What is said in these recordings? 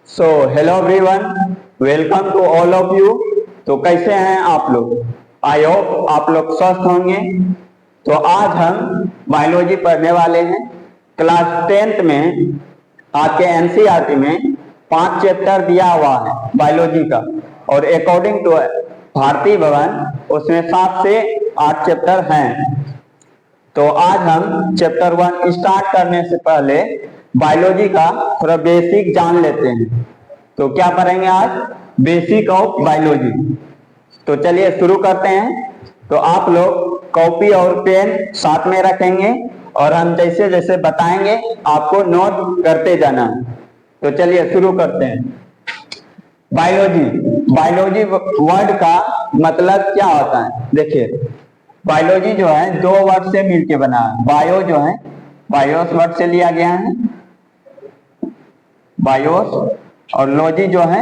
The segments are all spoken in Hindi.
So hello everyone, welcome to all of you. तो कैसे हैं आप लोग? आई होप आप लोग स्वस्थ होंगे। तो आज हम बायोलॉजी पढ़ने वाले हैं। क्लास 10th में आपके एनसीईआरटी में 5 चैप्टर दिया हुआ है बायोलॉजी का, और अकॉर्डिंग टू भारती भवन उसमें 7 से 8 चैप्टर हैं। तो आज हम चैप्टर 1 स्टार्ट करने से पहले बायोलॉजी का थोड़ा बेसिक जान लेते हैं। तो क्या पढ़ेंगे आज? Basic of biology. तो चलिए शुरू करते हैं। तो आप लोग कॉपी और पेन साथ में रखेंगे और हम जैसे जैसे बताएंगे आपको नोट करते जाना है। तो चलिए शुरू करते हैं। बायोलॉजी बायोलॉजी वर्ड का मतलब क्या होता है? देखिए, बायोलॉजी जो है 2 वर्ड से मिलके बना है। बायो जो है बायोस वर्ड से लिया गया है, बायोस, और लॉजी जो है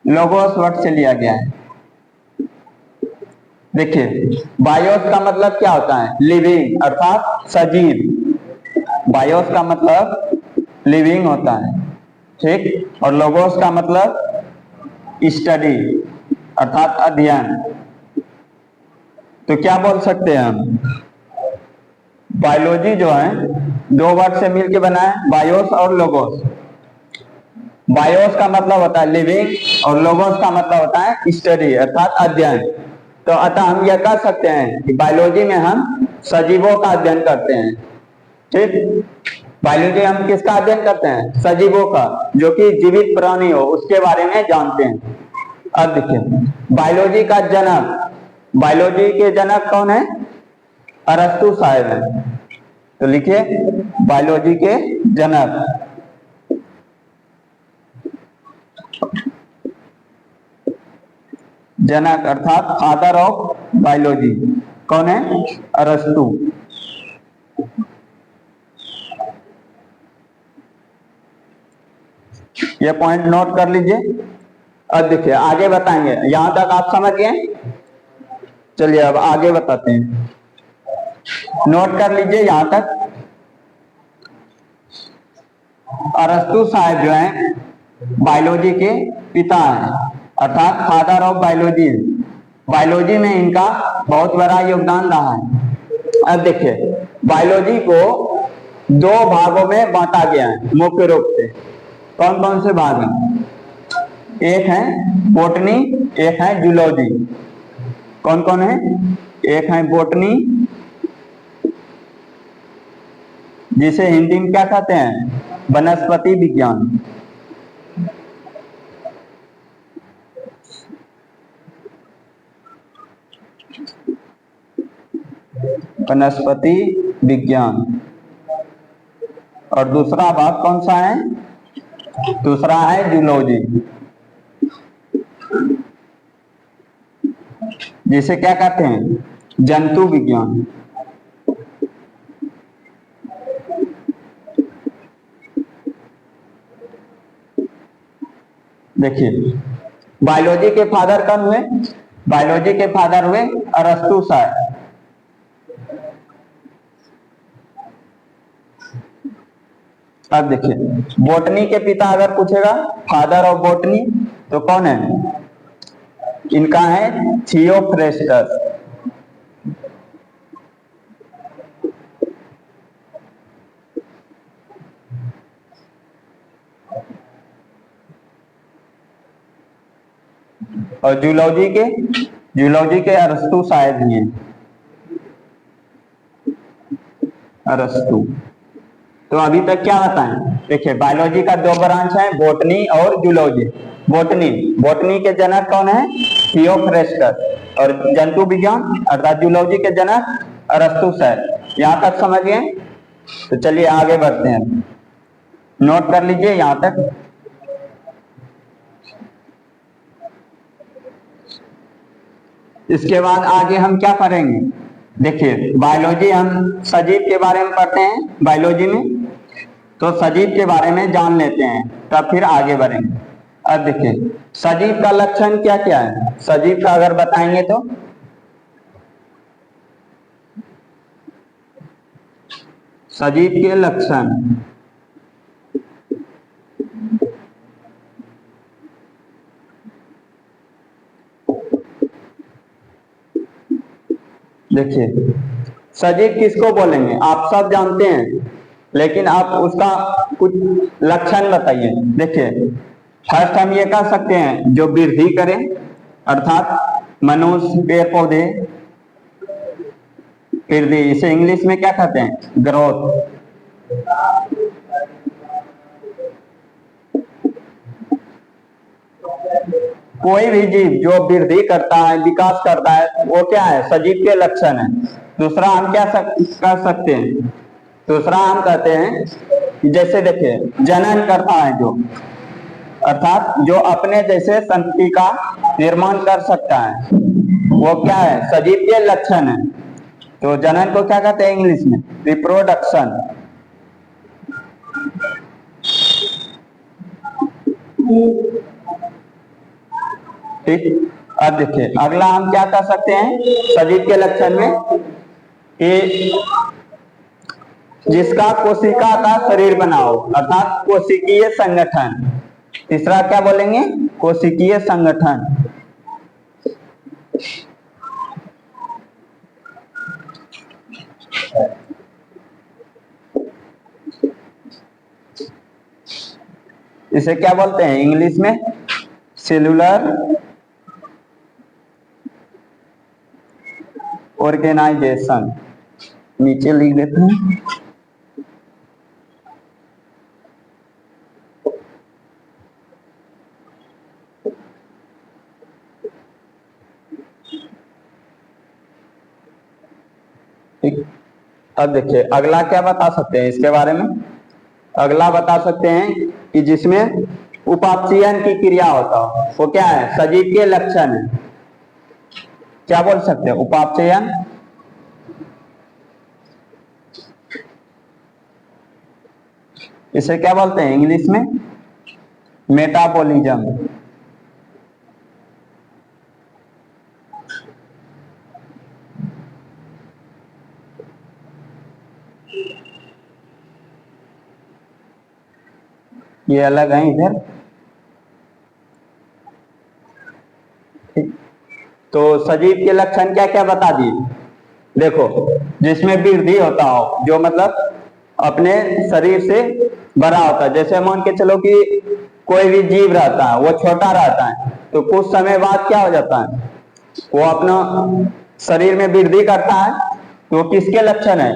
लोगोस वर्ड से लिया गया है। देखिए, बायोस का मतलब क्या होता है? लिविंग अर्थात सजीव। बायोस का मतलब लिविंग होता है, ठीक। और लोगोस का मतलब स्टडी अर्थात अध्ययन। तो क्या बोल सकते हैं हम? बायोलॉजी जो है 2 वर्ड से मिलके बना है, बायोस और लोगोस। बायोस का मतलब होता है लिविंग और लोगोस का मतलब होता है स्टडी अर्थात अध्ययन। तो अतः हम यह कह सकते हैं कि बायोलॉजी में हम सजीवों का अध्ययन करते हैं, ठीक। बायोलॉजी हम किसका अध्ययन करते हैं? सजीवों का, जो कि जीवित प्राणी हो उसके बारे में जानते हैं। अब देखिए, बायोलॉजी का जनक, बायोलॉजी के जनक कौन है? अरस्तु साहब है। तो लिखिए, बायोलॉजी के जनक जनक अर्थात फादर ऑफ बायोलॉजी कौन है? अरस्तु। ये पॉइंट नोट कर लीजिए। अब देखिए आगे बताएंगे। यहां तक आप समझ गए? चलिए अब आगे बताते हैं। नोट कर लीजिए यहां तक। अरस्तु साहब जो है बायोलॉजी के पिता हैं अर्थात फादर ऑफ बायोलॉजी। बायोलॉजी में इनका बहुत बड़ा योगदान रहा है। अब देखिए, बायोलॉजी को 2 भागों में बांटा गया है मुख्य रूप से। कौन कौन से भाग हैं? एक है बोटनी, एक है जूलॉजी। कौन कौन है? एक है बोटनी, जिसे हिंदी में क्या कहते हैं? वनस्पति विज्ञान। वनस्पति विज्ञान। और दूसरा भाग कौन सा है? दूसरा है जूलॉजी, जिसे क्या कहते हैं? जंतु विज्ञान। देखिए, बायोलॉजी के फादर कौन हुए? बायोलॉजी के फादर हुए अरस्तु साहब। अब देखिए, बोटनी के पिता अगर पूछेगा फादर ऑफ बोटनी तो कौन है? इनका है थियोफ्रेस्टस। और जूलॉजी के अरस्तु शायद ही हैं। अरस्तु। तो अभी तक क्या बताएं? देखिए, बायोलॉजी का 2 ब्रांच है, बोटनी और जूलॉजी। बोटनी बोटनी के जनक कौन है? थियोफ्रेस्टस। और जंतु विज्ञान अर्थात जूलॉजी के जनक अरस्तु शायद। यहां तक समझ गए? तो चलिए आगे बढ़ते हैं। नोट कर लीजिए यहां तक। इसके बाद आगे हम क्या पढ़ेंगे? देखिए, बायोलॉजी हम सजीव के बारे में पढ़ते हैं बायोलॉजी में, तो सजीव के बारे में जान लेते हैं, तब फिर आगे बढ़ेंगे। अब देखिए, सजीव का लक्षण क्या क्या है? सजीव का अगर बताएंगे तो सजीव के लक्षण। देखिए सजीव किसको बोलेंगे आप सब जानते हैं, लेकिन आप उसका कुछ लक्षण बताइए। देखिए फर्स्ट हम ये कह सकते हैं जो वृद्धि करें, अर्थात मनुष्य, पेड़ पौधे वृद्धि, इसे इंग्लिश में क्या कहते हैं, ग्रोथ। कोई भी जीव जो वृद्धि करता है, विकास करता है, वो क्या है, सजीव के लक्षण है। दूसरा हम क्या कर सकते हैं, दूसरा हम कहते हैं कि जैसे देखिए जनन करता है जो, अर्थात जो अपने जैसे संतति का निर्माण कर सकता है, वो क्या है, सजीव के लक्षण है। तो जनन को क्या कहते हैं इंग्लिश में, रिप्रोडक्शन। ठीक, अब देखिए अगला हम क्या कर सकते हैं सजीव के लक्षण में, कि जिसका कोशिका का शरीर बना हो, अर्थात कोशिकीय संगठन। तीसरा क्या बोलेंगे, कोशिकीय संगठन। इसे क्या बोलते हैं इंग्लिश में, सेलुलर ऑर्गेनाइजेशन। नीचे लिख देते हैं। ठीक, अब देखिए अगला क्या बता सकते हैं इसके बारे में, अगला बता सकते हैं कि जिसमें उपापचयन की क्रिया होता हो, वो क्या है, सजीव के लक्षण है। क्या बोल सकते हैं, उपापचयन। इसे क्या बोलते हैं इंग्लिश में, मेटाबॉलिज्म। ये अलग है इधर। तो सजीव के लक्षण क्या क्या बता दिए। देखो जिसमें वृद्धि होता हो, जो मतलब अपने शरीर से बड़ा होता है, जैसे मान के चलो कि कोई भी जीव रहता है वो छोटा रहता है, तो कुछ समय बाद क्या हो जाता है, वो अपना शरीर में वृद्धि करता है, तो किसके लक्षण है,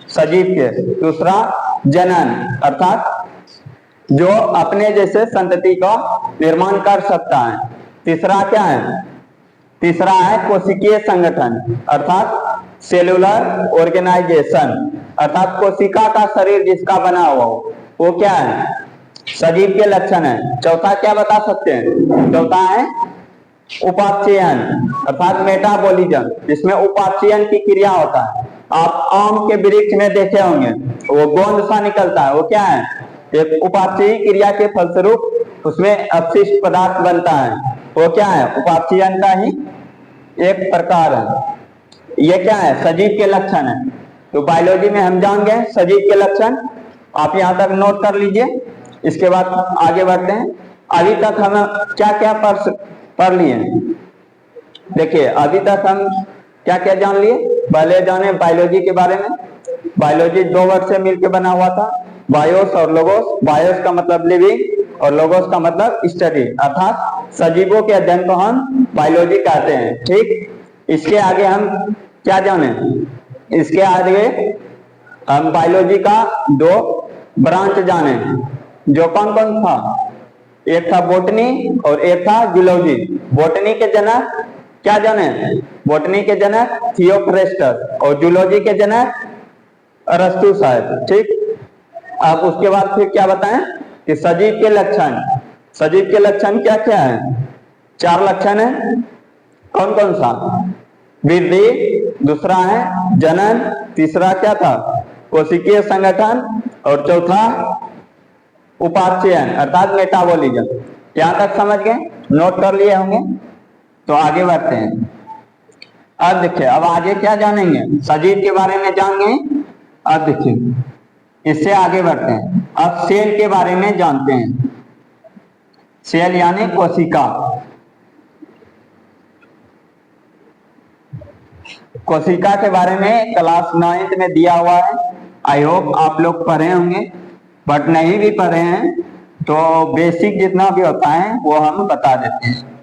सजीव के। दूसरा जनन, अर्थात जो अपने जैसे संतति का निर्माण कर सकता है। तीसरा क्या है, तीसरा है कोशिकीय संगठन, अर्थात सेलुलर ऑर्गेनाइजेशन, अर्थात कोशिका का शरीर जिसका बना हुआ हो, वो क्या है, सजीव के लक्षण है। चौथा क्या बता सकते हैं, चौथा है उपापचयन, अर्थात मेटाबॉलिज्म, जिसमें उपापचयन की क्रिया होता है। आप आम के वृक्ष में देखे होंगे, वो गोंद सा निकलता है, वो क्या है, एक उपापचयी क्रिया के फलस्वरूप उसमें अपशिष्ट पदार्थ बनता है, वो क्या है, उपापचयन का ही एक प्रकार है। ये क्या है, सजीव के लक्षण है। तो बायोलॉजी में हम जान गए सजीव के लक्षण, आप यहां तक नोट कर लीजिए। इसके बाद आगे बढ़ते हैं। अभी तक हम क्या क्या पढ़ लिए, देखिए अभी तक हम क्या क्या जान लिए। पहले जाने बायोलॉजी के बारे में। बायोलॉजी दो वर्ड से मिलकर बना हुआ था, बायोस और लोगोस। बायोस का मतलब लिविंग और लोगोस का मतलब स्टडी, अर्थात सजीवों के अध्ययन को हम बायोलॉजी कहते हैं। ठीक, इसके आगे हम क्या जाने, इसके आगे हम बायोलॉजी का दो ब्रांच जाने, जो कौन कौन था, एक था बोटनी और एक था जूलॉजी। बोटनी के जनक क्या जाने, बोटनी के जनक थियोफ्रेस्टस और जूलॉजी के जनक अरस्तु शायद। ठीक, अब उसके बाद फिर क्या बताएं कि सजीव के लक्षण। सजीव के लक्षण क्या क्या है, चार लक्षण है। कौन कौन सा, वृद्धि, दूसरा है जनन, तीसरा क्या था, कोशिकीय संगठन, और चौथा उपापचयन अर्थात मेटाबॉलिज्म। यहां तक समझ गए, नोट कर लिए होंगे। तो आगे बढ़ते हैं। अब देखिए अब आगे क्या जानेंगे, सजीव के बारे में जान गए। अब देखिए इससे आगे बढ़ते हैं, अब सेल के बारे में जानते हैं। सेल यानी कोशिका। कोशिका के बारे में क्लास 9th में दिया हुआ है, आई होप आप लोग पढ़े होंगे, बट नहीं भी पढ़े हैं तो बेसिक जितना भी होता है वो हम बता देते हैं।